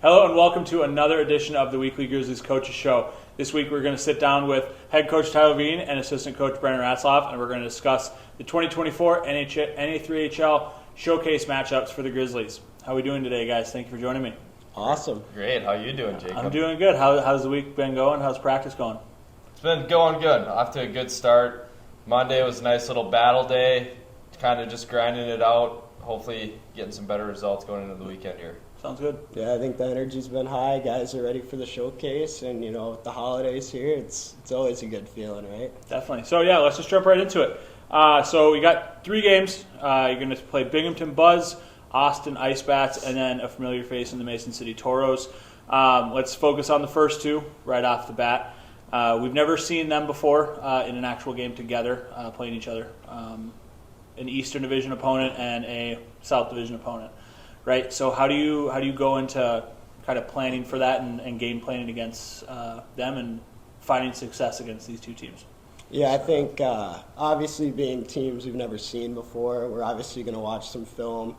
Hello and welcome to another edition of the Weekly Grizzlies Coaches Show. This week we're going to sit down with head coach Tyler Veen and assistant coach Brennan Ratzloff, and we're going to discuss the 2024 NA3HL showcase matchups for the Grizzlies. How are we doing today, guys? Thank you for joining me. Awesome. Great. How are you doing, Jacob? I'm doing good. How's the week been going? How's practice going? It's been going good. Off to a good start. Monday was a nice little battle day, kind of just grinding it out, hopefully getting some better results going into the weekend here. Sounds good. Yeah, I think the energy's been high. Guys are ready for the showcase, and with the holidays here, it's always a good feeling, right? Definitely. So yeah, let's just jump right into it. So we got 3 games. You're going to play Binghamton Buzz, Austin Ice Bats, and then a familiar face in the Mason City Toros. Let's focus on the first 2 right off the bat. We've never seen them before in an actual game together, playing each other. An Eastern Division opponent and a South Division opponent. Right, so how do you go into kind of planning for that and game planning against them and finding success against these 2 teams? Yeah, I think obviously being teams we've never seen before, we're obviously going to watch some film,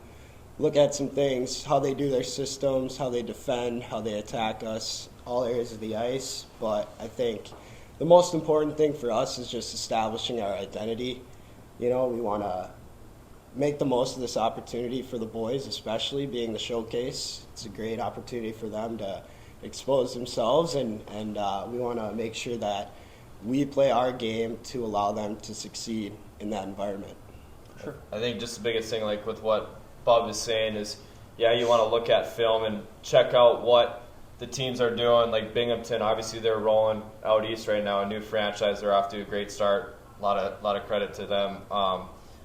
look at some things, how they do their systems, how they defend, how they attack us, all areas of the ice. But I think the most important thing for us is just establishing our identity. We want to make the most of this opportunity for the boys, especially being the showcase. It's a great opportunity for them to expose themselves, and we want to make sure that we play our game to allow them to succeed in that environment. Sure. I think just the biggest thing, like with what Bob is saying, is you want to look at film and check out what the teams are doing. Like Binghamton, obviously they're rolling out east right now, a new franchise. They're off to a great start. A lot of credit to them.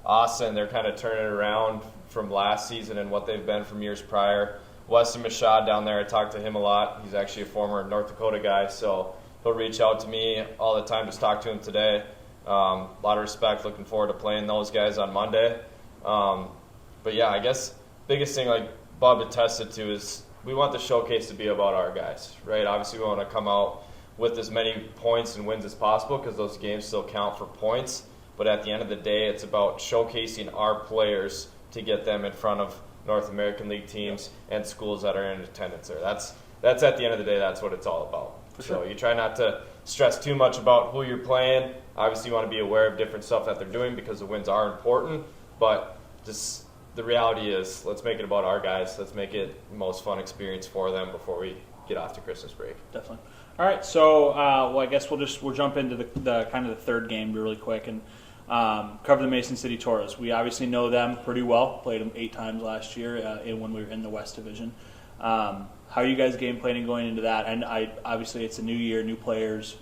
Austin, they're kind of turning it around from last season and what they've been from years prior. Weston Mashad down there, I talked to him a lot. He's actually a former North Dakota guy, so he'll reach out to me all the time. Just talked to him today. A lot of respect. Looking forward to playing those guys on Monday. But yeah, I guess biggest thing, like Bob attested to, is we want the showcase to be about our guys, right? Obviously, we want to come out with as many points and wins as possible because those games still count for points. But at the end of the day, it's about showcasing our players to get them in front of North American League teams and schools that are in attendance there. That's at the end of the day, that's what it's all about. For sure. So you try not to stress too much about who you're playing. Obviously, you want to be aware of different stuff that they're doing because the wins are important. But just the reality is, let's make it about our guys. Let's make it the most fun experience for them before we get off to Christmas break. Definitely. All right, so I guess we'll jump into the kind of the third game really quick and cover the Mason City Toros. We obviously know them pretty well. Played them 8 times last year when we were in the West Division. How are you guys game planning going into that? And obviously it's a new year, new players.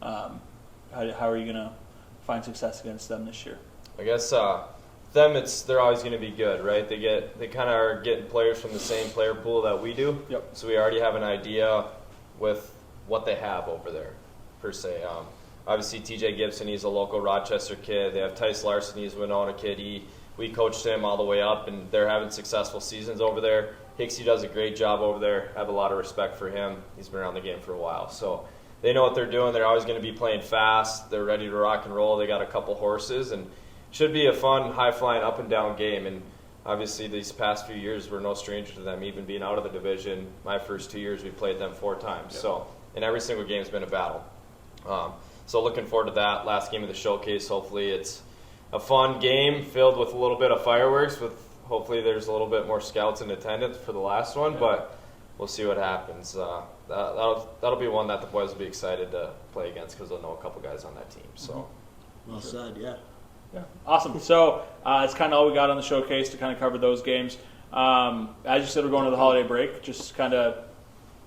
How are you going to find success against them this year? I guess they're always going to be good, right? They kind of are getting players from the same player pool that we do. Yep. So we already have an idea with what they have over there, per se. Obviously, TJ Gibson, he's a local Rochester kid. They have Tice Larson, he's a Winona kid. We coached him all the way up, and they're having successful seasons over there. Hicksy does a great job over there. I have a lot of respect for him. He's been around the game for a while. So they know what they're doing. They're always going to be playing fast. They're ready to rock and roll. They got a couple horses, and should be a fun, high-flying, up-and-down game. And obviously, these past few years, we're no stranger to them, even being out of the division. My first 2 years, we played them 4 times. Yep. So, and every single game's been a battle. So looking forward to that last game of the showcase. Hopefully it's a fun game filled with a little bit of fireworks. Hopefully there's a little bit more scouts in attendance for the last one, but we'll see what happens. That'll be one that the boys will be excited to play against because they'll know a couple guys on that team. So, Well said, yeah. Yeah, awesome. So it's kind of all we got on the showcase to kind of cover those games. As you said, we're going to the holiday break. Just kind of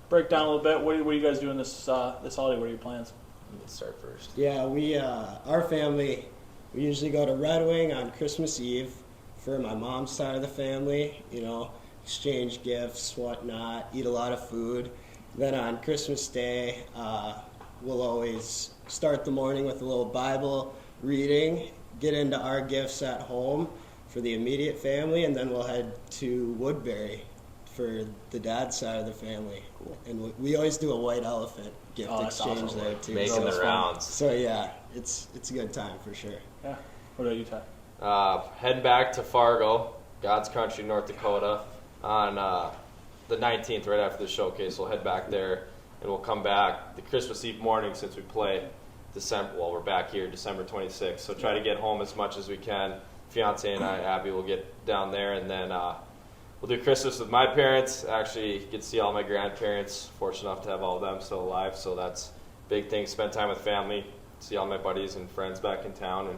break down a little bit. What are you guys doing this holiday? What are your plans? let's start first. Yeah, our family, we usually go to Red Wing on Christmas Eve for my mom's side of the family, exchange gifts, whatnot, eat a lot of food. Then on Christmas Day, we'll always start the morning with a little Bible reading, get into our gifts at home for the immediate family, and then we'll head to Woodbury for the dad's side of the family. Cool. And we always do a white elephant gift exchange awesome. There too. Making the rounds. So yeah, it's a good time for sure. Yeah. What about you, Ty? Heading back to Fargo, God's country, North Dakota, on the 19th, right after the showcase. We'll head back there, and we'll come back the Christmas Eve morning since we play we're back here December 26th. So try to get home as much as we can. Fiance and I, Abby, will get down there, and then we'll do Christmas with my parents. Actually, get to see all my grandparents. Fortunate enough to have all of them still alive, so that's a big thing. Spend time with family, see all my buddies and friends back in town,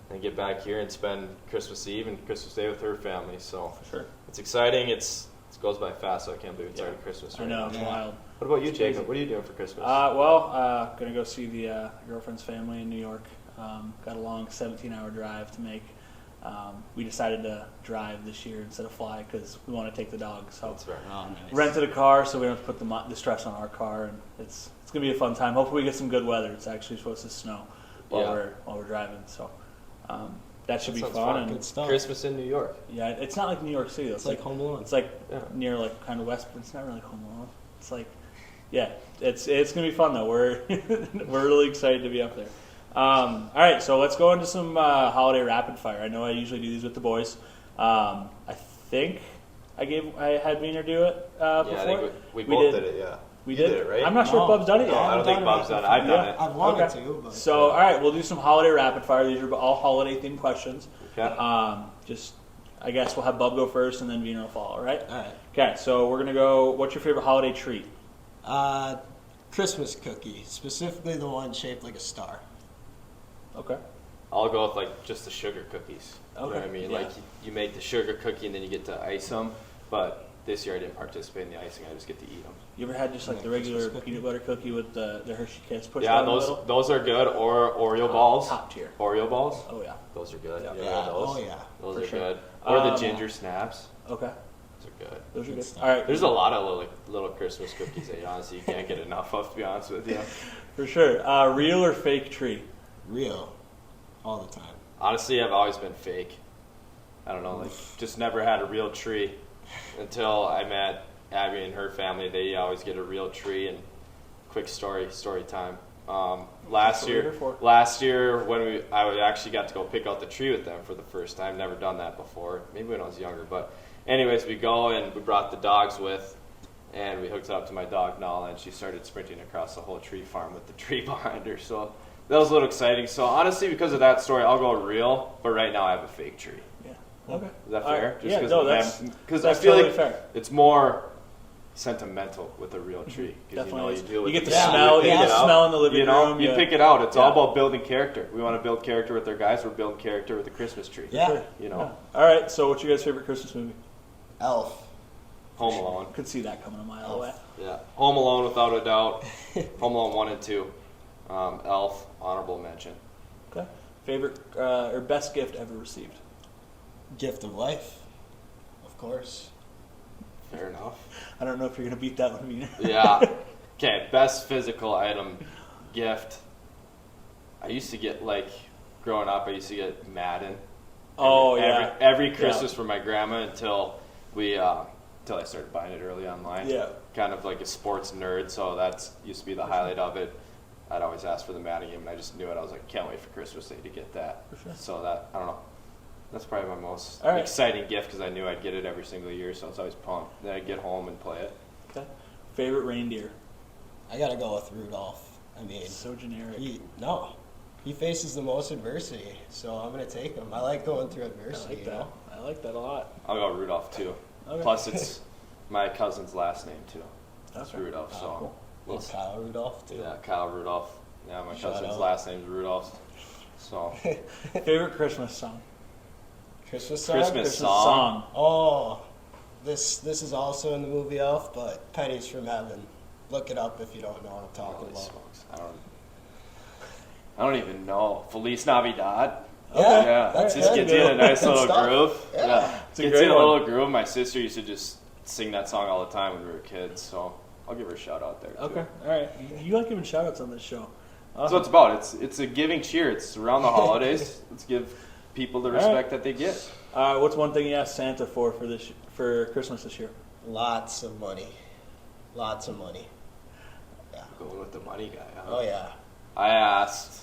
and get back here and spend Christmas Eve and Christmas Day with her family. So For sure. it's exciting. It goes by fast, so I can't believe it's already Christmas. I know, it's Yeah. wild. What about you, It's Jacob? crazy. What are you doing for Christmas? Gonna go see the girlfriend's family in New York. Got a long 17-hour drive to make. We decided to drive this year instead of fly because we want to take the dogs. So That's right. Oh, nice. rented a car so we don't have to put the stress on our car, and it's gonna be a fun time. Hopefully we get some good weather. It's actually supposed to snow while we're driving, so that should That be sounds fun. fun. And Good stuff. Christmas in New York. yeah, it's not like New York City. Though. It's like Home Alone. It's like Yeah. near like kind of west, but it's not really Home Alone. It's like, yeah, it's gonna be fun though. We're we're really excited to be up there. All right, so let's go into some holiday rapid fire. I know I usually do these with the boys. I think I had Wiener do it before. Yeah, I think we both did it. Yeah, We You did it, right? I'm not sure if No. Bub's done it No, yet. I don't think done Bob's it. done it. I've done Yeah. it. I've wanted Okay. to, but So, all right, we'll do some holiday rapid fire. These are all holiday themed questions. Okay. Just, I guess we'll have Bub go first, and then Wiener will follow. All right. all right. Okay. So we're gonna go. What's your favorite holiday treat? Christmas cookie, specifically the one shaped like a star. Okay. I'll go with like just the sugar cookies. You know Okay, what I mean? yeah. Like you make the sugar cookie and then you get to ice them. But this year I didn't participate in the icing. I just get to eat them. You ever had just like Yeah, the regular Christmas cookie. peanut butter cookie with the Hershey Kiss pushed Yeah, down the middle? those are good. Or Oreo balls. Top tier. Oreo balls. Oh yeah. Those are good. Yeah. You ever Yeah. had those? Oh yeah. Those For are sure. good. Or the Um, ginger snaps. Okay. Those are good. Those are Good good. stuff. All right. There's a lot of little Christmas cookies that honestly you can't get enough of, to be honest with you. For sure. Real or fake tree? Real, all the time. Honestly, I've always been fake. I don't know, like just never had a real tree until I met Abby and her family. They always get a real tree. And quick story time. Last what we're here for. year when I actually got to go pick out the tree with them for the first time. Never done that before. Maybe when I was younger, but anyways, we go and we brought the dogs with, and we hooked it up to my dog Nala, and she started sprinting across the whole tree farm with the tree behind her. So that was a little exciting. So honestly, because of that story, I'll go real. But right now, I have a fake tree. Yeah. Okay. Is that All fair? right. Yeah. No, that's because I that's feel totally like fair. it's more sentimental with a real tree. 'Cause, Definitely. you deal with You get the family, smell. pick You get it the out. smell in the living You know, room. you yeah. pick it out. It's all Yeah. about building character. We want to build character with our guys. We're building character with the Christmas tree. Yeah. Sure. You know, Yeah. All right. So, what's your guys' favorite Christmas movie? Elf. Home Alone. Could see that coming a mile Elf. away. Yeah, Home Alone without a doubt. Home Alone 1 and 2. Elf, honorable mention. Okay. Favorite or best gift ever received? Gift of life, of course. Fair enough. I don't know if you're gonna beat that one, Wiener. Yeah. Okay, best physical item gift. I used to get, like, growing up, I used to get Madden. Oh yeah. Every Christmas for my grandma until until I started buying it early online. Yeah. Kind of like a sports nerd, so that used to be the highlight of it. I'd always ask for the Madden game, and I just knew it. I was like, can't wait for Christmas Day to get that. For sure. So that, I don't know. That's probably my most All right. exciting gift because I knew I'd get it every single year, so I was always pumped. Then I'd get home and play it. Okay. Favorite reindeer? I gotta go with Rudolph. I mean, So generic. he faces the most adversity, so I'm gonna take him. I like going through I adversity. like You that. know? I like that a lot. I'll go Rudolph, too. Okay. Plus, it's my cousin's last name, too. It's Okay. Rudolph, Oh, so. cool. we'll Little Kyle Rudolph too. Yeah, Kyle Rudolph. Yeah, my Shout cousin's out. last name's Rudolph. So, Favorite Christmas song? Christmas song. Christmas song. Oh, this is also in the movie Elf, but Pennies from Heaven. Look it up if you don't know what I'm talking Holy about. smokes. I don't even know. Feliz Navidad. Yeah, Yeah, that's just good. gets you in a nice Good little stuff. groove. Yeah. It's a Gets great you in a one. little groove. My sister used to just sing that song all the time when we were kids, so I'll give her a shout out there, too. Okay. All right. You like giving shout outs on this show. That's what it's about. It's a giving cheer. It's around the holidays. Let's give people the All right. respect that they get. What's one thing you asked Santa for for Christmas this year? Lots of money. Lots of money. Yeah. Going with the money guy. Huh? Oh yeah. I asked.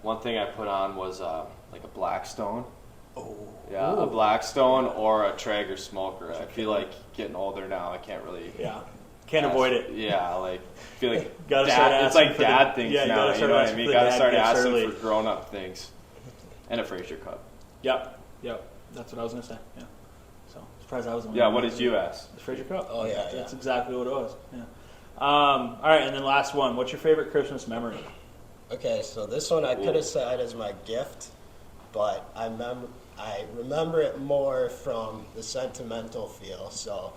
One thing I put on was like a Blackstone Yeah, a Blackstone or a Traeger smoker. I feel like getting older now, I can't really. Yeah. Can't avoid it. Yeah, like I feel like Gotta start it's asking like for dad the- things yeah, you now. gotta You start know what I asking mean? for the Gotta dad start gifts asking early. for grown up things. And a Fraser cup. Yep. That's what I was gonna say. Yeah. So surprised I was the one. Yeah, what did you ask? The Fraser Cup. Oh, yeah, That's yeah. exactly what it was. Yeah. All right, and then last one. What's your favorite Christmas memory? Okay, so this one I could have said as my gift, but I remember it more from the sentimental feel. So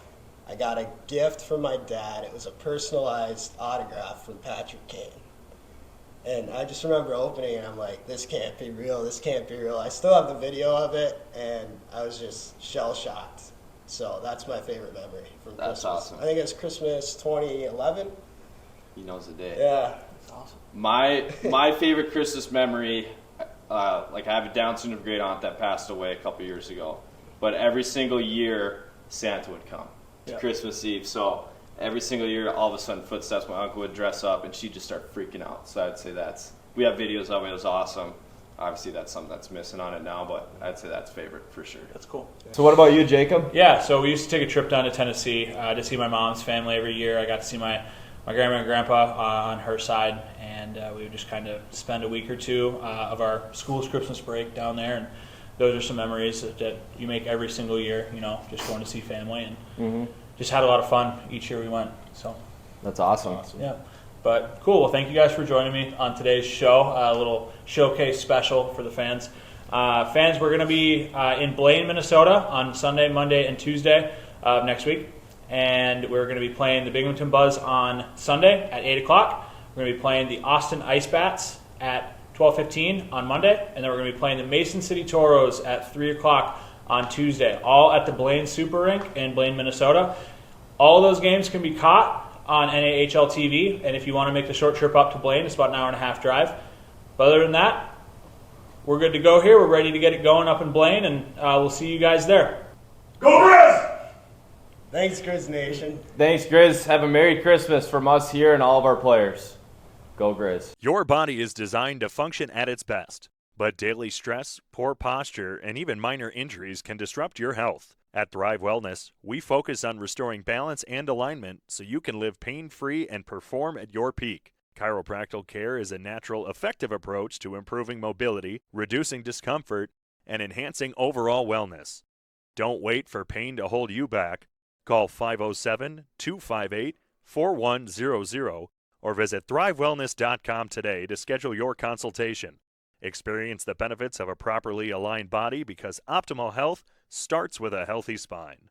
I got a gift from my dad. It was a personalized autograph from Patrick Kane. And I just remember opening it and I'm like, this can't be real, this can't be real. I still have the video of it, and I was just shell-shocked. So that's my favorite memory from That's Christmas. awesome. I think it's Christmas 2011. He knows the day. Yeah. That's awesome. My favorite Christmas memory, like I have a Down syndrome great aunt that passed away a couple years ago, but every single year Santa would come to Yeah. Christmas Eve. So every single year, all of a sudden, footsteps. My uncle would dress up, and she'd just start freaking out. So I'd say we have videos of it. It was awesome. Obviously, that's something that's missing on it now, but I'd say that's favorite for sure. That's cool. So what about you, Jacob? Yeah, so we used to take a trip down to Tennessee to see my mom's family every year. I got to see my grandma and grandpa on her side, and we would just kind of spend a week or two of our school's Christmas break down there. And those are some memories that you make every single year, just going to see family. And just had a lot of fun each year we went. So That's awesome. yeah. But cool. Well, thank you guys for joining me on today's show. A little showcase special for the fans. Fans, we're going to be in Blaine, Minnesota on Sunday, Monday, and Tuesday of next week. And we're going to be playing the Binghamton Buzz on Sunday at 8 o'clock. We're going to be playing the Austin Ice Bats at 12:15 on Monday. And then we're going to be playing the Mason City Toros at 3 o'clock on Tuesday, all at the Blaine Super Rink in Blaine, Minnesota. All of those games can be caught on NA3HL TV, and if you want to make the short trip up to Blaine, it's about an hour-and-a-half drive. But other than that, we're good to go here. We're ready to get it going up in Blaine, and we'll see you guys there. Go Grizz! Thanks, Grizz Nation. Thanks, Grizz. Have a Merry Christmas from us here and all of our players. Go Grizz. Your body is designed to function at its best, but daily stress, poor posture, and even minor injuries can disrupt your health. At Thrive Wellness, we focus on restoring balance and alignment so you can live pain-free and perform at your peak. Chiropractic care is a natural, effective approach to improving mobility, reducing discomfort, and enhancing overall wellness. Don't wait for pain to hold you back. Call 507-258-4100 or visit thrivewellness.com today to schedule your consultation. Experience the benefits of a properly aligned body because optimal health starts with a healthy spine.